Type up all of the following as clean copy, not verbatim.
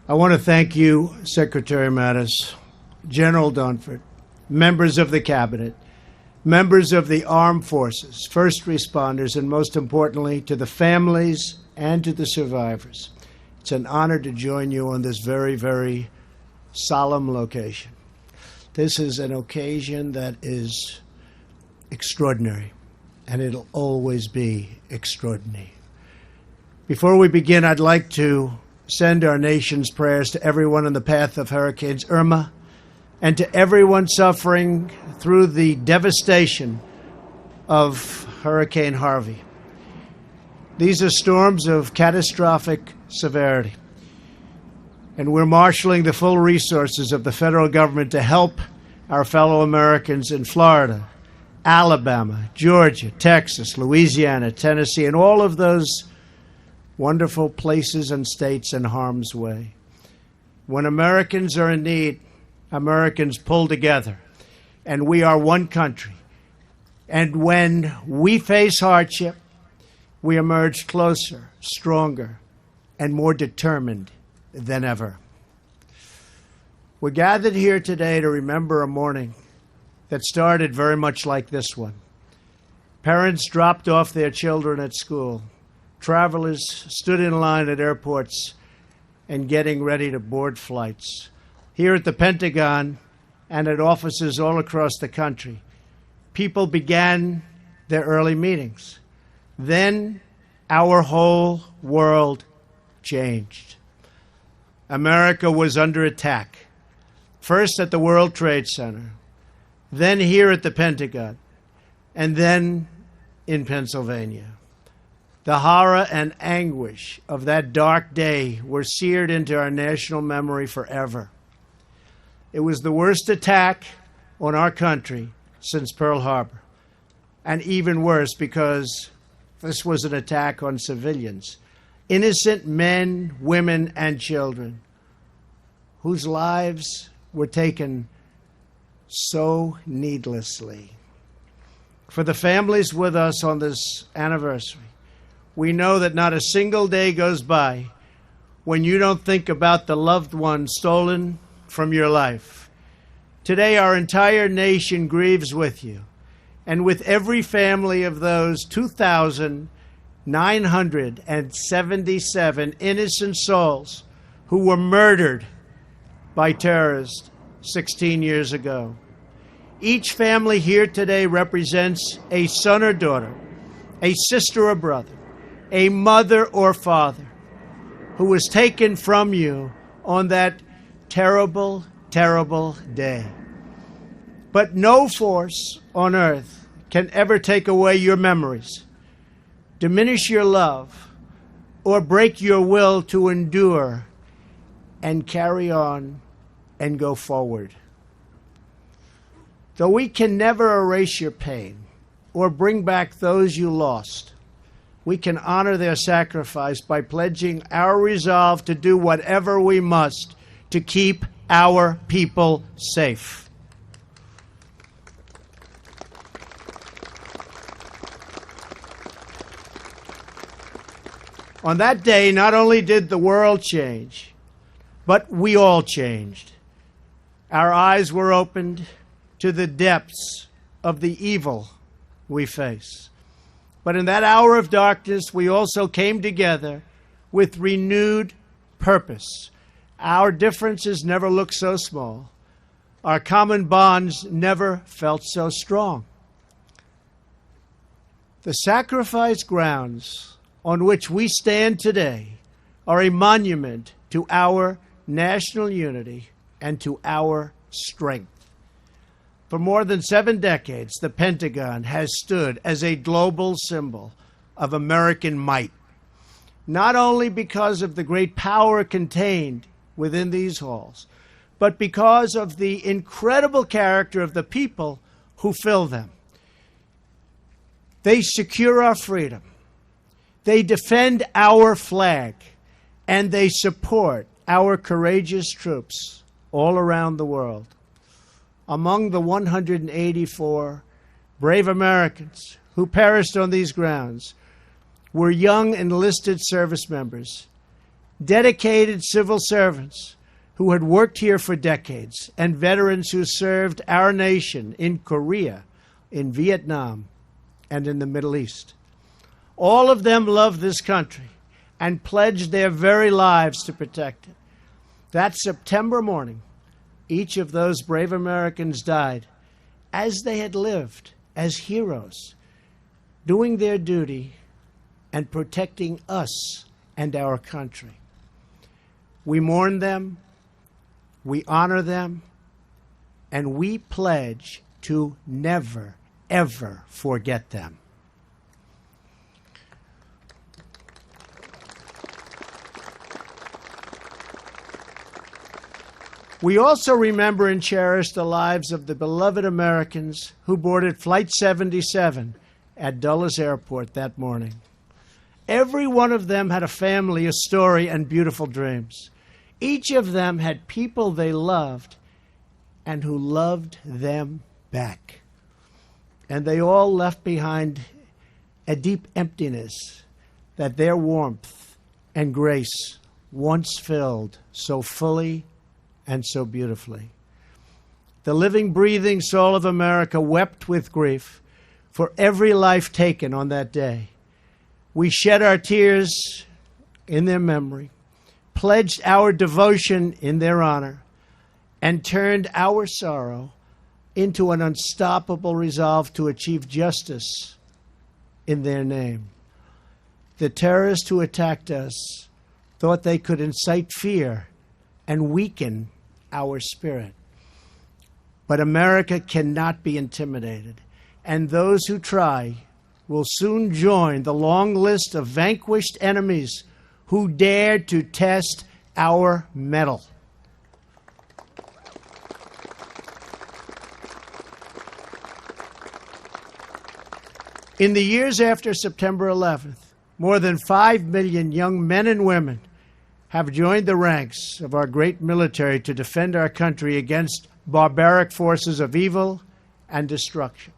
I want to thank you, Secretary Mattis, General Dunford, members of the Cabinet, members of the armed forces, first responders, and most importantly, to the families and to the survivors. It's an honor to join you on this very, very solemn location. This is an occasion that is extraordinary, and it'll always be extraordinary. Before we begin, I'd like to send our nation's prayers to everyone in the path of Hurricanes Irma and to everyone suffering through the devastation of Hurricane Harvey. These are storms of catastrophic severity, and we're marshaling the full resources of the federal government to help our fellow Americans in Florida, Alabama, Georgia, Texas, Louisiana, Tennessee, and all of those wonderful places and states in harm's way. When Americans are in need, Americans pull together, and we are one country. And when we face hardship, we emerge closer, stronger, and more determined than ever. We're gathered here today to remember a morning that started very much like this one. Parents dropped off their children at school. Travelers stood in line at airports and getting ready to board flights. Here at the Pentagon and at offices all across the country, people began their early meetings. Then our whole world changed. America was under attack, first at the World Trade Center, then here at the Pentagon, and then in Pennsylvania. The horror and anguish of that dark day were seared into our national memory forever. It was the worst attack on our country since Pearl Harbor, and even worse because this was an attack on civilians, innocent men, women, and children whose lives were taken so needlessly. For the families with us on this anniversary, we know that not a single day goes by when you don't think about the loved one stolen from your life. Today, our entire nation grieves with you, and with every family of those 2,977 innocent souls who were murdered by terrorists 16 years ago. Each family here today represents a son or daughter, a sister or brother, a mother or father who was taken from you on that terrible, terrible day. But no force on earth can ever take away your memories, diminish your love, or break your will to endure and carry on and go forward. Though we can never erase your pain or bring back those you lost, we can honor their sacrifice by pledging our resolve to do whatever we must to keep our people safe. On that day, not only did the world change, but we all changed. Our eyes were opened to the depths of the evil we face. But in that hour of darkness, we also came together with renewed purpose. Our differences never looked so small. Our common bonds never felt so strong. The sacrifice grounds on which we stand today are a monument to our national unity and to our strength. For more than 7 decades, the Pentagon has stood as a global symbol of American might, not only because of the great power contained within these halls, but because of the incredible character of the people who fill them. They secure our freedom, they defend our flag, and they support our courageous troops all around the world. Among the 184 brave Americans who perished on these grounds were young enlisted service members dedicated civil servants who had worked here for decades, and veterans who served our nation in Korea, in Vietnam, and in the Middle East. All of them loved this country and pledged their very lives to protect it. That September morning, each of those brave Americans died as they had lived, as heroes, doing their duty and protecting us and our country. We mourn them, we honor them, and we pledge to never, ever forget them. We also remember and cherish the lives of the beloved Americans who boarded Flight 77 at Dulles Airport that morning. Every one of them had a family, a story, and beautiful dreams. Each of them had people they loved and who loved them back. And they all left behind a deep emptiness that their warmth and grace once filled so fully and so beautifully. The living, breathing soul of America wept with grief for every life taken on that day. We shed our tears in their memory, pledged our devotion in their honor, and turned our sorrow into an unstoppable resolve to achieve justice in their name. The terrorists who attacked us thought they could incite fear and weaken our spirit. But America cannot be intimidated, and those who try will soon join the long list of vanquished enemies who dared to test our mettle. In the years after September 11th, more than 5 million young men and women have joined the ranks of our great military to defend our country against barbaric forces of evil and destruction.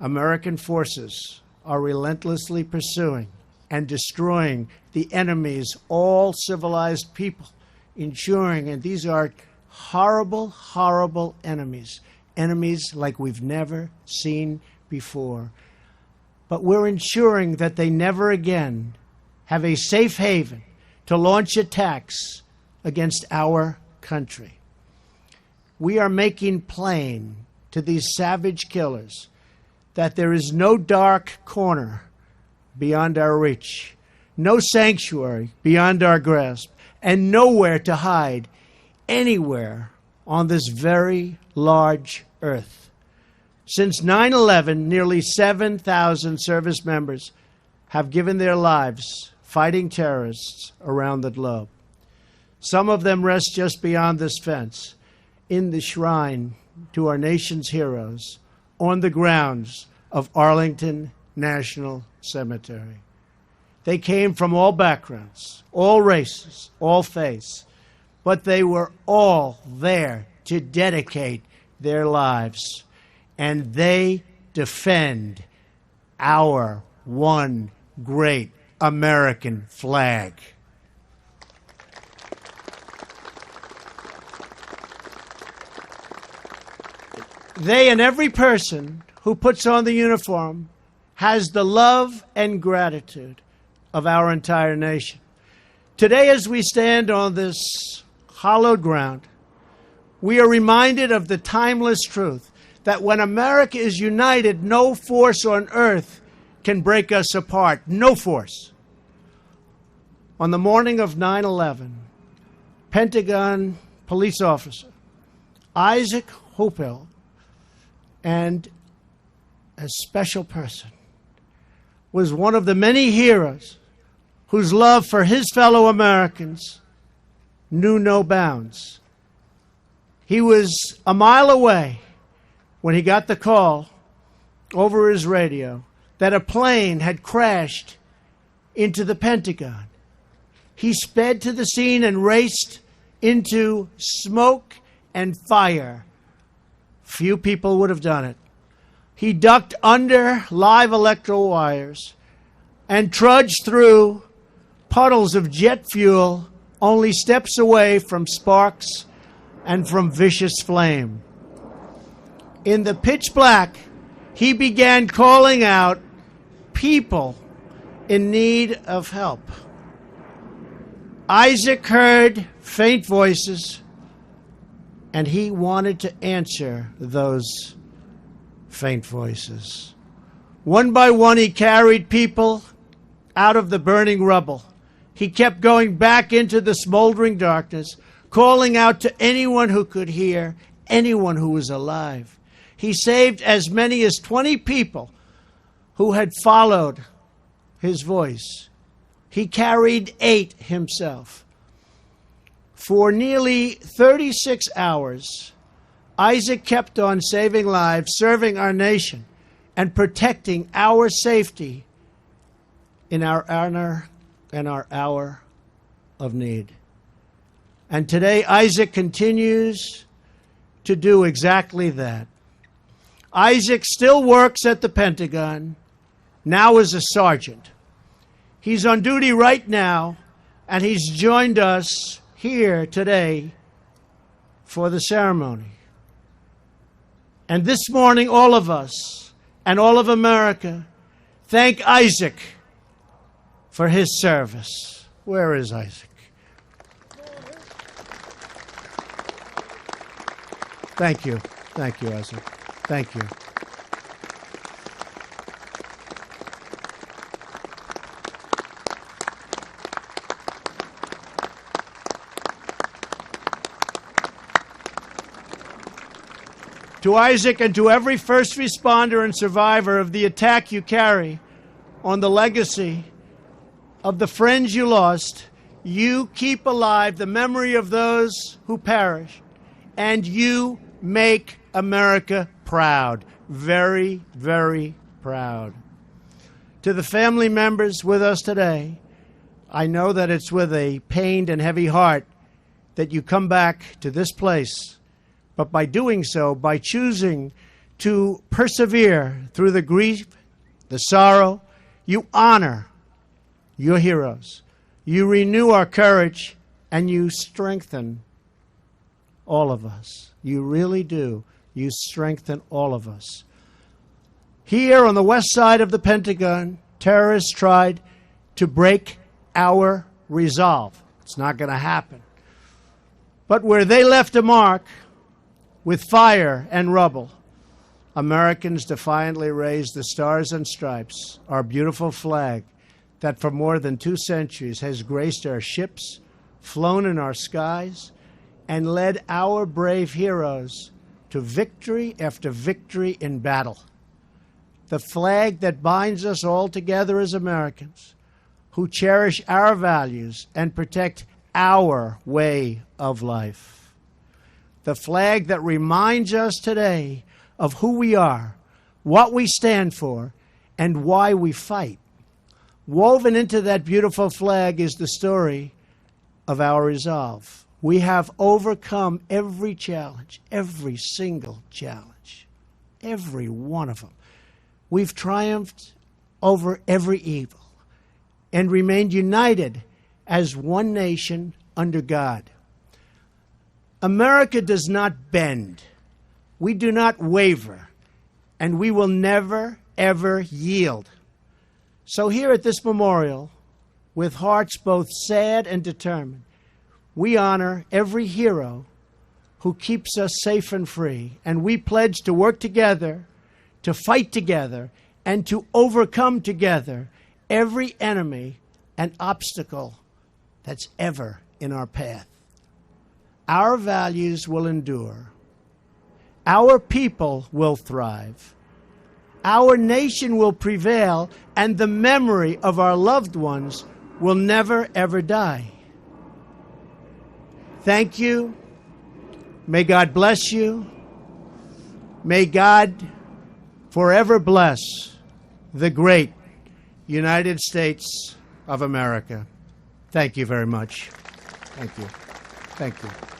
American forces are relentlessly pursuing and destroying the enemy's all civilized people, ensuring, and these are horrible, horrible enemies, enemies like we've never seen before. But we're ensuring that they never again have a safe haven to launch attacks against our country. We are making plain to these savage killers that there is no dark corner beyond our reach, no sanctuary beyond our grasp, and nowhere to hide anywhere on this very large earth. Since 9/11, nearly 7,000 service members have given their lives fighting terrorists around the globe. Some of them rest just beyond this fence, in the shrine to our nation's heroes, on the grounds of Arlington National Cemetery. They came from all backgrounds, all races, all faiths, but they were all there to dedicate their lives, and they defend our one great American flag. They and every person who puts on the uniform has the love and gratitude of our entire nation. Today, as we stand on this hallowed ground, we are reminded of the timeless truth that when America is united, no force on earth can break us apart. No force. On the morning of 9/11, Pentagon police officer Isaac Hopel and a special person was one of the many heroes whose love for his fellow Americans knew no bounds. He was a mile away when he got the call over his radio that a plane had crashed into the Pentagon. He sped to the scene and raced into smoke and fire. Few people would have done it. He ducked under live electrical wires and trudged through puddles of jet fuel, only steps away from sparks and from vicious flame. In the pitch black, he began calling out people in need of help. Isaac heard faint voices, and he wanted to answer those faint voices. One by one, he carried people out of the burning rubble. He kept going back into the smoldering darkness, calling out to anyone who could hear, anyone who was alive. He saved as many as 20 people who had followed his voice. He carried 8 himself. For nearly 36 hours, Isaac kept on saving lives, serving our nation, and protecting our safety in our honor and our hour of need. And today, Isaac continues to do exactly that. Isaac still works at the Pentagon, now as a sergeant. He's on duty right now, and he's joined us here today for the ceremony. And this morning, all of us and all of America thank Isaac for his service. Where is Isaac? Thank you. Thank you, Isaac. Thank you. To Isaac and to every first responder and survivor of the attack you carry on the legacy of the friends you lost, you keep alive the memory of those who perished, and you make America proud. Very, very proud. To the family members with us today, I know that it's with a pained and heavy heart that you come back to this place. But by doing so, by choosing to persevere through the grief, the sorrow, you honor your heroes. You renew our courage, and you strengthen all of us. You really do. You strengthen all of us. Here on the west side of the Pentagon, terrorists tried to break our resolve. It's not going to happen. But where they left a mark, with fire and rubble, Americans defiantly raised the Stars and Stripes, our beautiful flag that for more than 2 centuries has graced our ships, flown in our skies, and led our brave heroes to victory after victory in battle. The flag that binds us all together as Americans, who cherish our values and protect our way of life. The flag that reminds us today of who we are, what we stand for, and why we fight. Woven into that beautiful flag is the story of our resolve. We have overcome every challenge, every single challenge, every one of them. We've triumphed over every evil and remained united as one nation under God. America does not bend. We do not waver, and we will never, ever yield. So here at this memorial, with hearts both sad and determined, we honor every hero who keeps us safe and free, and we pledge to work together, to fight together, and to overcome together every enemy and obstacle that's ever in our path. Our values will endure. Our people will thrive. Our nation will prevail, and the memory of our loved ones will never, ever die. Thank you. May God bless you. May God forever bless the great United States of America. Thank you very much. Thank you. Thank you.